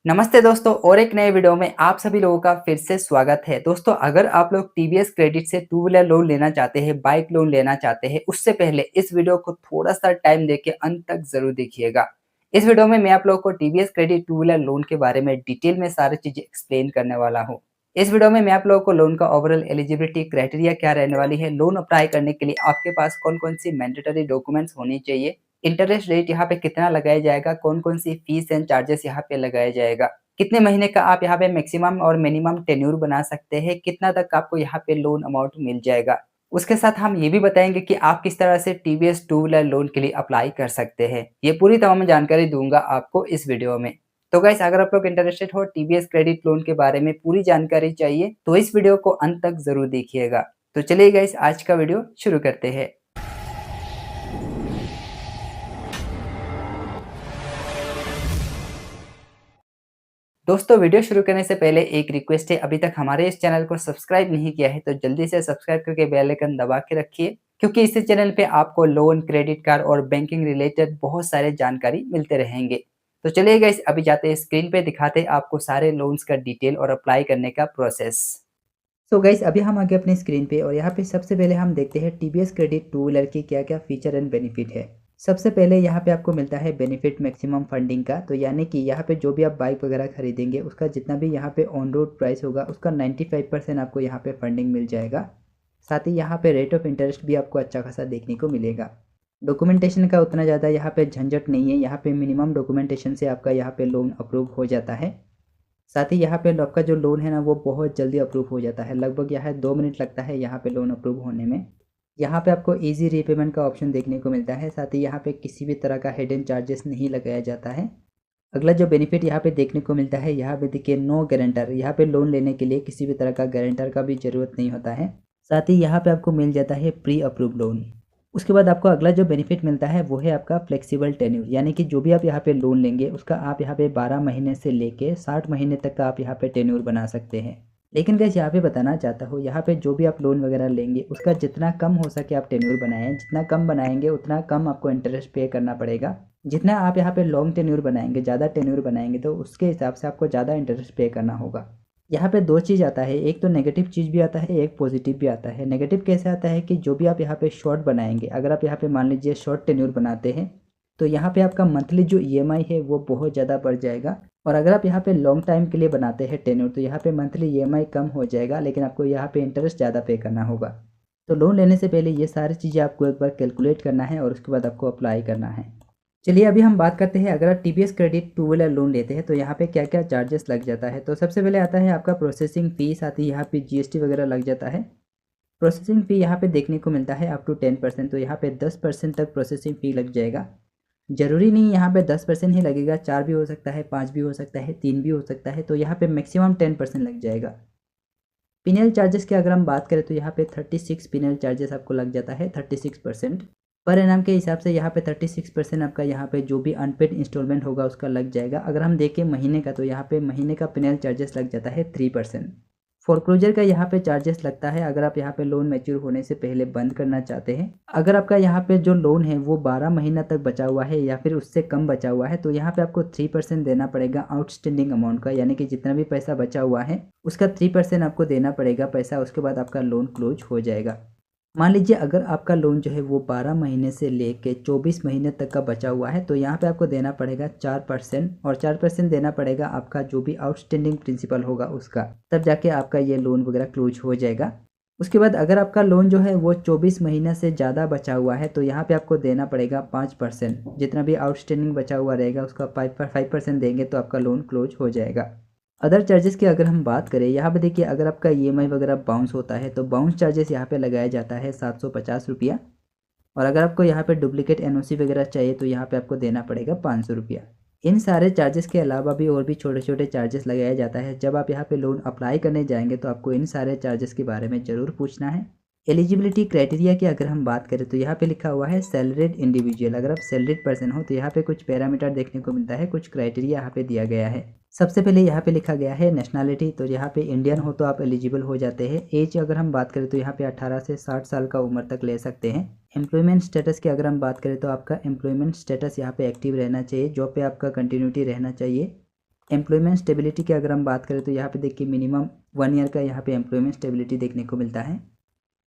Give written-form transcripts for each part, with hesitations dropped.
नमस्ते दोस्तों और एक नए वीडियो में आप सभी लोगों का फिर से स्वागत है। दोस्तों अगर आप लोग टीवीएस क्रेडिट से टू व्हीलर लोन लेना चाहते हैं, बाइक लोन लेना चाहते हैं, उससे पहले इस वीडियो को थोड़ा-सा टाइम देके अंत तक ज़रूर देखिएगा। इस वीडियो में मैं आप लोगों को TVS credit two wheeler loan के बारे में डिटेल में सारी चीज़ें एक्सप्लेन करने वाला हूँ। इस वीडियो में मैं आप लोगों को लोन का ओवरऑल एलिजिबिलिटी क्राइटेरिया क्या रहने वाली है, लोन अप्लाई करने के लिए आपके पास कौन-कौन सी मैंडेटरी डॉक्यूमेंट्स होनी चाहिए, इंटरेस्ट रेट यहाँ पे कितना लगाया जाएगा, कौन-कौन सी फीस एंड चार्जेस यहाँ पे लगाया जाएगा, कितने महीने का आप यहाँ पे मैक्सिमम और मिनिमम टेन्योर बना सकते हैं, कितना तक आपको यहाँ पे लोन अमाउंट मिल जाएगा। उसके साथ हम ये भी बताएँगे कि आप किस तरह से टीवीएस टू व्हीलर लोन के लिए अप्लाई कर सकते हैं। ये पूरी तमाम जानकारी दूँगा आपको इस वीडियो में। तो गाइस अगर आप लोग इंटरेस्टेड हो टीवीएस क्रेडिट लोन के बारे में पूरी जानकारी चाहिए, तो इस वीडियो को अंत तक ज़रूर देखिएगा। तो चलिए गाइस आज का वीडियो शुरू करते हैं। दोस्तों वीडियो शुरू करने से पहले एक रिक्वेस्ट है, अभी तक हमारे इस चैनल को सब्सक्राइब नहीं किया है तो जल्दी से सब्सक्राइब करके बेल आइकन दबा के रखिए, क्योंकि इस चैनल पे आपको लोन, क्रेडिट कार्ड और बैंकिंग रिलेटेड बहुत सारे जानकारी मिलते रहेंगे। तो चलिए गाइस अभी जाते हैं स्क्रीन पे दिखाते हैं आपको सारे लोन्स का डिटेल और अप्लाई करने का प्रोसेस। सो गाइस अभी हम आ गए अपनी स्क्रीन पे और यहाँ पे सबसे पहले हम देखते हैं टीवीएस क्रेडिट टू व्हीलर की क्या क्या फीचर एंड बेनिफिट है। सबसे पहले यहाँ पे आपको मिलता है बेनिफिट मैक्सिमम फंडिंग का, तो यानी कि यहाँ पे जो भी आप बाइक वगैरह खरीदेंगे उसका जितना भी यहाँ पे ऑन रोड प्राइस होगा उसका 95% आपको यहाँ पे फंडिंग मिल जाएगा। साथ ही यहाँ पे रेट ऑफ इंटरेस्ट भी आपको अच्छा खासा देखने को मिलेगा। डॉक्यूमेंटेशन का उतना ज़्यादा यहाँ पे झंझट नहीं है, यहाँ पे मिनिमम डॉक्यूमेंटेशन से आपका यहाँ पे लोन अप्रूव हो जाता है। साथ ही यहाँ पे आपका जो लोन है ना वो बहुत जल्दी अप्रूव हो जाता है, लगभग यहाँ 2 मिनट लगता है यहाँ पे लोन अप्रूव होने में। यहाँ पे आपको इजी रीपेमेंट का ऑप्शन देखने को मिलता है, साथ ही यहाँ पे किसी भी तरह का हिडन चार्जेस नहीं लगाया जाता है। अगला जो बेनिफिट यहाँ पे देखने को मिलता है, यहाँ पे देखिए नो गारंटर, यहाँ पे लोन लेने के लिए किसी भी तरह का गारंटर का भी ज़रूरत नहीं होता है। साथ ही यहाँ पे आपको मिल जाता है प्री अप्रूव लोन। उसके बाद आपको अगला जो बेनिफिट मिलता है वो है आपका फ्लेक्सिबल टेन्योर, यानी कि जो भी आप यहाँ पे लोन लेंगे उसका आप यहाँ पे 12 महीने से लेके 60 महीने तक का आप यहाँ पे टेन्योर बना सकते हैं। लेकिन गैस यहाँ पे बताना चाहता हूँ, यहाँ पे जो भी आप लोन वगैरह लेंगे उसका जितना कम हो सके आप टेन्योर बनाएं, जितना कम बनाएंगे उतना कम आपको इंटरेस्ट पे करना पड़ेगा। जितना आप यहाँ पे लॉन्ग टेन्योर बनाएंगे, ज़्यादा टेन्योर बनाएंगे तो उसके हिसाब से आपको ज़्यादा इंटरेस्ट पे करना होगा। यहाँ पे दो चीज़ आता है, एक तो नेगेटिव चीज़ भी आता है, एक पॉजिटिव भी आता है। नेगेटिव कैसे आता है कि जो भी आप यहाँ पे शॉर्ट बनाएंगे, अगर आप यहाँ पे मान लीजिए शॉर्ट टेन्योर बनाते हैं तो यहाँ पे आपका मंथली जो ईएमआई है वो बहुत ज़्यादा बढ़ जाएगा। और अगर आप यहाँ पे लॉन्ग टाइम के लिए बनाते हैं टेन्योर तो यहाँ पे मंथली ईएमआई कम हो जाएगा, लेकिन आपको यहाँ पे इंटरेस्ट ज़्यादा पे करना होगा। तो लोन लेने से पहले ये सारी चीज़ें आपको एक बार कैलकुलेट करना है और उसके बाद आपको अप्लाई करना है। चलिए अभी हम बात करते हैं, अगर आप TVS credit two wheeler loan लेते हैं तो यहाँ पे क्या क्या चार्जेस लग जाता है। तो सबसे पहले आता है आपका प्रोसेसिंग फ़ी, साथ ही यहाँ पे जीएसटी वगैरह लग जाता है। प्रोसेसिंग फ़ी यहाँ पे देखने को मिलता है अप टू 10%, तो यहाँ पे 10% तक प्रोसेसिंग फ़ी लग जाएगा। ज़रूरी नहीं यहाँ पे 10% ही लगेगा, 4 भी हो सकता है, 5 भी हो सकता है, 3 भी हो सकता है, तो यहाँ पे मैक्सिमम 10% लग जाएगा। पिनल चार्जेस की अगर हम बात करें तो यहाँ पे 36 पिनल चार्जेस आपको लग जाता है, 36% पर एनम के हिसाब से। यहाँ पे 36% आपका यहाँ पे जो भी अनपेड इंस्टॉलमेंट होगा उसका लग जाएगा। अगर हम देखें महीने का तो यहाँ पे महीने का पिनल चार्जेस लग जाता है 3%। फोरक्लोजर का यहाँ पे चार्जेस लगता है अगर आप यहाँ पे लोन मैच्योर होने से पहले बंद करना चाहते हैं। अगर आपका यहाँ पे जो लोन है वो 12 महीना तक बचा हुआ है या फिर उससे कम बचा हुआ है तो यहाँ पे आपको 3% देना पड़ेगा आउटस्टैंडिंग अमाउंट का, यानी कि जितना भी पैसा बचा हुआ है उसका 3% आपको देना पड़ेगा पैसा, उसके बाद आपका लोन क्लोज हो जाएगा। मान लीजिए अगर आपका लोन जो है वो 12 महीने से लेके 24 महीने तक का बचा हुआ है तो यहाँ पे आपको देना पड़ेगा 4%, और 4% देना पड़ेगा आपका जो भी आउटस्टैंडिंग प्रिंसिपल होगा उसका, तब जाके आपका ये लोन वगैरह क्लोज हो जाएगा। उसके बाद अगर आपका लोन जो है वो 24 महीने से ज़्यादा बचा हुआ है तो यहाँ पे आपको देना पड़ेगा 5%, जितना भी आउटस्टैंडिंग बचा हुआ रहेगा उसका 5% देंगे तो आपका लोन क्लोज हो जाएगा। अदर चार्जेस की अगर हम बात करें, यहाँ पे देखिए अगर आपका ईएमआई वगैरह बाउंस होता है तो बाउंस चार्जेस यहाँ पे लगाया जाता है 750 रुपया। और अगर आपको यहाँ पे डुप्लीकेट एनओसी वगैरह चाहिए तो यहाँ पे आपको देना पड़ेगा 500 रुपया। इन सारे चार्जेस के अलावा भी और भी छोटे छोटे चार्जेस लगाया जाता है। जब आप यहाँ पे लोन अप्लाई करने जाएंगे तो आपको इन सारे चार्जेस के बारे में ज़रूर पूछना है। एलिजिबिलिटी क्राइटेरिया की अगर हम बात करें तो यहाँ पे लिखा हुआ है सैलरीड इंडिविजुअल। अगर आप सैलरीड पर्सन हो तो यहाँ पे कुछ पैरामीटर देखने को मिलता है, कुछ क्राइटेरिया यहाँ पे दिया गया है। सबसे पहले यहाँ पे लिखा गया है नेशनैलिटी, तो यहाँ पे इंडियन हो तो आप एलिजिबल हो जाते हैं। एज अगर हम बात करें तो यहाँ पे 18 से 60 साल का उम्र तक ले सकते हैं। एम्प्लॉयमेंट स्टेटस की अगर हम बात करें तो आपका एम्प्लॉयमेंट स्टेटस यहाँ पे एक्टिव रहना चाहिए, जॉब पे आपका कंटिन्यूटी रहना चाहिए। एम्प्लॉयमेंट स्टेबिलिटी की अगर हम बात करें तो यहाँ पे देखिए मिनिमम 1 ईयर का यहाँ पे एम्प्लॉयमेंट स्टेबिलिटी देखने को मिलता है।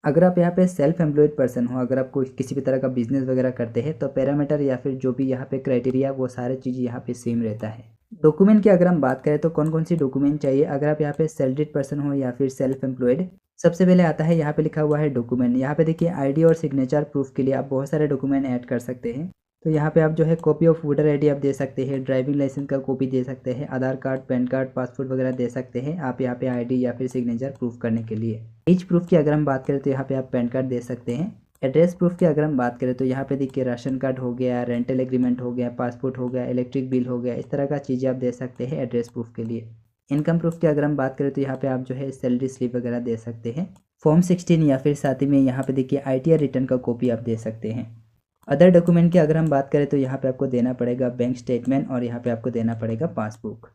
अगर आप यहाँ पे सेल्फ एम्प्लॉयड पर्सन हो, अगर आप कोई किसी भी तरह का बिजनेस वगैरह करते हैं तो पैरामीटर या फिर जो भी यहाँ पे क्राइटेरिया वो सारे चीज़ यहाँ पे सेम रहता है। डॉक्यूमेंट की अगर हम बात करें तो कौन कौन सी डॉक्यूमेंट चाहिए अगर आप यहाँ पे सैलरीड पर्सन हो या फिर सेल्फ एम्प्लॉयड। सबसे पहले आता है यहाँ पे लिखा हुआ है डॉक्यूमेंट। यहाँ पे देखिए आईडी और सिग्नेचर प्रूफ के लिए आप बहुत सारे डॉक्यूमेंट ऐड कर सकते हैं। तो यहाँ पे आप जो है कॉपी ऑफ वोटर आईडी आप दे सकते हैं, ड्राइविंग लाइसेंस का कॉपी दे सकते हैं, आधार कार्ड, पैन कार्ड, पासपोर्ट वगैरह दे सकते हैं आप यहाँ पे आईडी या फिर सिग्नेचर प्रूफ करने के लिए। एज प्रूफ की अगर हम बात करें तो यहाँ पे आप पैन कार्ड दे सकते हैं। एड्रेस प्रूफ की अगर हम बात करें तो यहाँ पे देखिए राशन कार्ड हो गया, रेंटल एग्रीमेंट हो गया, पासपोर्ट हो गया, इलेक्ट्रिक बिल हो गया, इस तरह का चीज़ें आप दे सकते हैं एड्रेस प्रूफ के लिए। इनकम प्रूफ की अगर हम बात करें तो यहाँ पे आप जो है सैलरी स्लिप वगैरह दे सकते हैं। फॉर्म 16 या फिर साथ ही में यहाँ पे देखिए ITR रिटर्न का कॉपी आप दे सकते हैं। अदर डॉक्यूमेंट की अगर हम बात करें तो यहाँ पे आपको देना पड़ेगा बैंक स्टेटमेंट और यहाँ पे आपको देना पड़ेगा पासबुक।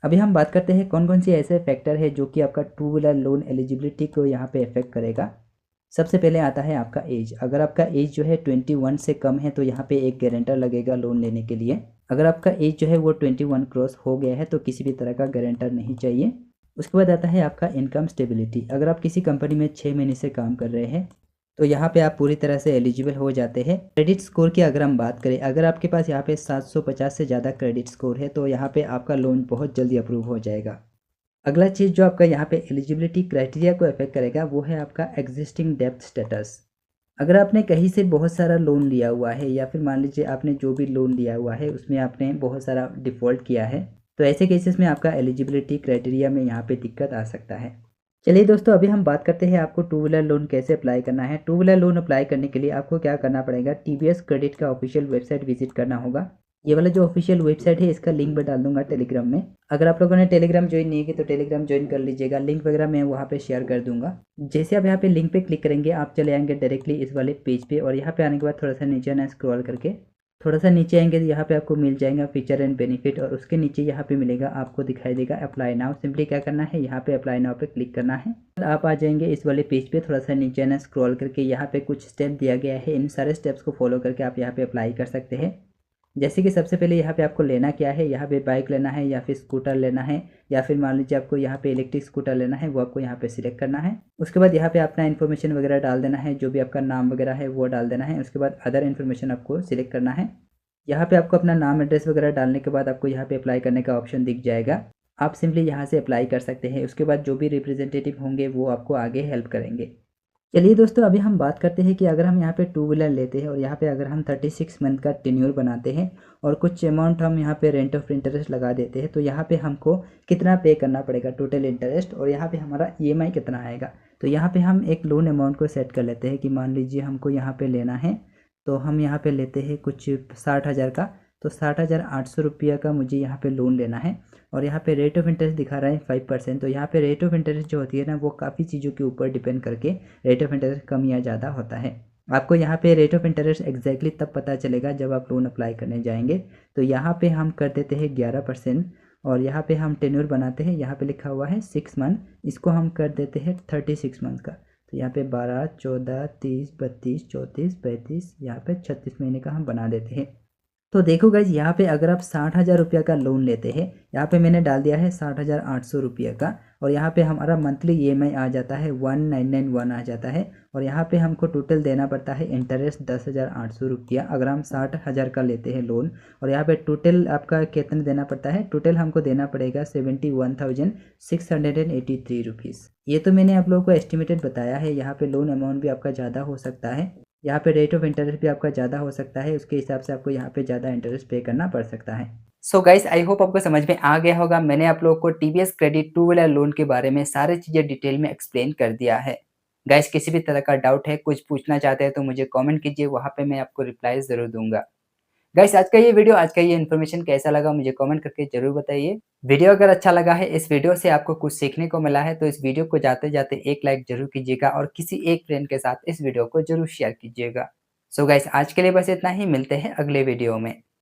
अभी हम बात करते हैं कौन कौन सी ऐसे फैक्टर है जो कि आपका टू व्हीलर लोन एलिजिबिलिटी को यहाँ पे इफेक्ट करेगा। सबसे पहले आता है आपका एज। अगर आपका एज जो है 21 से कम है तो यहाँ पे एक गारंटर लगेगा लोन लेने के लिए। अगर आपका एज जो है वो 21 क्रॉस हो गया है तो किसी भी तरह का गारंटर नहीं चाहिए। उसके बाद आता है आपका इनकम स्टेबिलिटी। अगर आप किसी कंपनी में 6 महीने से काम कर रहे हैं तो यहाँ पे आप पूरी तरह से एलिजिबल हो जाते हैं। क्रेडिट स्कोर की अगर हम बात करें, अगर आपके पास यहाँ पे 750 से ज़्यादा क्रेडिट स्कोर है तो यहाँ पे आपका लोन बहुत जल्दी अप्रूव हो जाएगा। अगला चीज़ जो आपका यहाँ पे एलिजिबिलिटी क्राइटेरिया को अफेक्ट करेगा वो है आपका एग्जिस्टिंग डेप्थ स्टेटस। अगर आपने कहीं से बहुत सारा लोन लिया हुआ है या फिर मान लीजिए आपने जो भी लोन लिया हुआ है उसमें आपने बहुत सारा डिफ़ॉल्ट किया है तो ऐसे केसेस में आपका एलिजिबिलिटी क्राइटेरिया में यहाँ पे दिक्कत आ सकता है। चलिए दोस्तों, अभी हम बात करते हैं आपको टू व्हीलर लोन कैसे अप्लाई करना है। टू व्हीलर लोन अप्लाई करने के लिए आपको क्या करना पड़ेगा, TVS क्रेडिट का ऑफिशियल वेबसाइट विजिट करना होगा। ये वाला जो ऑफिशियल वेबसाइट है इसका लिंक मैं डाल दूंगा टेलीग्राम में। अगर आप लोगों ने टेलीग्राम ज्वाइन नहीं किया तो टेलीग्राम ज्वाइन कर लीजिएगा, लिंक वगैरह मैं वहाँ पे शेयर कर दूंगा। जैसे आप यहाँ पे लिंक पे क्लिक करेंगे आप चले आएंगे डायरेक्टली इस वाले पेज पे और यहाँ पे आने के बाद थोड़ा सा नीचे आना, स्क्रॉल करके थोड़ा सा नीचे आएंगे तो यहाँ पे आपको मिल जाएगा फीचर एंड बेनिफिट और उसके नीचे यहाँ पे मिलेगा आपको दिखाई देगा अप्लाई नाउ। सिंपली क्या करना है, यहाँ पे अप्लाई नाउ पे क्लिक करना है। आप आ जाएंगे इस वाले पेज पे, थोड़ा सा नीचे आना, स्क्रॉल करके यहाँ पे कुछ स्टेप दिया गया है, इन सारे स्टेप्स को फॉलो करके आप यहाँ पे अप्लाई कर सकते हैं। जैसे कि सबसे पहले यहाँ पे आपको लेना क्या है, यहाँ पे बाइक लेना है या फिर स्कूटर लेना है या फिर मान लीजिए आपको यहाँ पे इलेक्ट्रिक स्कूटर लेना है, वो आपको यहाँ पे सिलेक्ट करना है। उसके बाद यहाँ पे अपना इन्फॉर्मेशन वगैरह डाल देना है, जो भी आपका नाम वगैरह है वो डाल देना है। उसके बाद अदर इन्फॉर्मेशन आपको सिलेक्ट करना है। यहाँ पे आपको अपना नाम एड्रेस वगैरह डालने के बाद आपको यहाँ पे अप्लाई करने का ऑप्शन दिख जाएगा। आप सिंपली यहाँ से अप्लाई कर सकते हैं। उसके बाद जो भी रिप्रेजेंटेटिव होंगे वो आपको आगे हेल्प करेंगे। चलिए दोस्तों, अभी हम बात करते हैं कि अगर हम यहाँ पे टू व्हीलर लेते हैं और यहाँ पे अगर हम 36 मंथ का टेन्योर बनाते हैं और कुछ अमाउंट हम यहाँ पे रेंट ऑफ इंटरेस्ट लगा देते हैं तो यहाँ पे हमको कितना पे करना पड़ेगा टोटल इंटरेस्ट और यहाँ पे हमारा EMI कितना आएगा। तो यहाँ पे हम एक लोन अमाउंट को सेट कर लेते हैं कि मान लीजिए हमको यहाँ पे लेना है तो हम यहाँ पे लेते हैं कुछ 60,000 का, तो 60,800 रुपया का मुझे यहाँ पे लोन लेना है और यहाँ पे रेट ऑफ इंटरेस्ट दिखा रहा है 5%। तो यहाँ पे रेट ऑफ इंटरेस्ट जो होती है ना वो काफ़ी चीज़ों के ऊपर डिपेंड करके रेट ऑफ इंटरेस्ट कम या ज़्यादा होता है। आपको यहाँ पे रेट ऑफ इंटरेस्ट एग्जैक्टली तब पता चलेगा जब आप लोन अप्लाई करने जाएंगे। तो यहाँ पे हम कर देते हैं 11% और यहाँ पे हम टेन्योर बनाते हैं, यहाँ पे लिखा हुआ है 6 मंथ, इसको हम कर देते हैं 36 मंथ का। तो यहाँ पे 12, 14, 30, 32, 34, 35, यहाँ पे 36 महीने का हम बना देते हैं। तो देखो गाइज, यहाँ पे अगर आप 60,000 रुपये का लोन लेते हैं, यहाँ पे मैंने डाल दिया है 60,800 रुपये का और यहाँ पे हमारा मंथली EMI आ जाता है 1991 आ जाता है और यहाँ पे हमको टोटल देना पड़ता है इंटरेस्ट 10,800 रुपया अगर हम 60,000 का लेते हैं लोन। और यहाँ पे टोटल आपका कितना देना पड़ता है, टोटल हमको देना पड़ेगा 71,683 रुपीज़। ये तो मैंने आप लोगों को एस्टिमेटेड बताया है। यहाँ पे लोन अमाउंट भी आपका ज़्यादा हो सकता है, यहाँ पे रेट ऑफ इंटरेस्ट भी आपका ज़्यादा हो सकता है, उसके हिसाब से आपको यहाँ पे ज़्यादा इंटरेस्ट पे करना पड़ सकता है। सो गाइस, आई होप आपको समझ में आ गया होगा। मैंने आप लोगों को TVS credit two wheeler loan के बारे में सारी चीज़ें डिटेल में एक्सप्लेन कर दिया है। गाइस, किसी भी तरह का डाउट है, कुछ पूछना चाहते हैं तो मुझे कमेंट कीजिए, वहाँ पे मैं आपको रिप्लाई ज़रूर दूंगा। गाइस, आज का ये इन्फॉर्मेशन कैसा लगा मुझे कमेंट करके जरूर बताइए। वीडियो अगर अच्छा लगा है, इस वीडियो से आपको कुछ सीखने को मिला है तो इस वीडियो को जाते जाते एक लाइक जरूर कीजिएगा और किसी एक फ्रेंड के साथ इस वीडियो को जरूर शेयर कीजिएगा। सो गाइस, आज के लिए बस इतना ही, मिलते हैं अगले वीडियो में।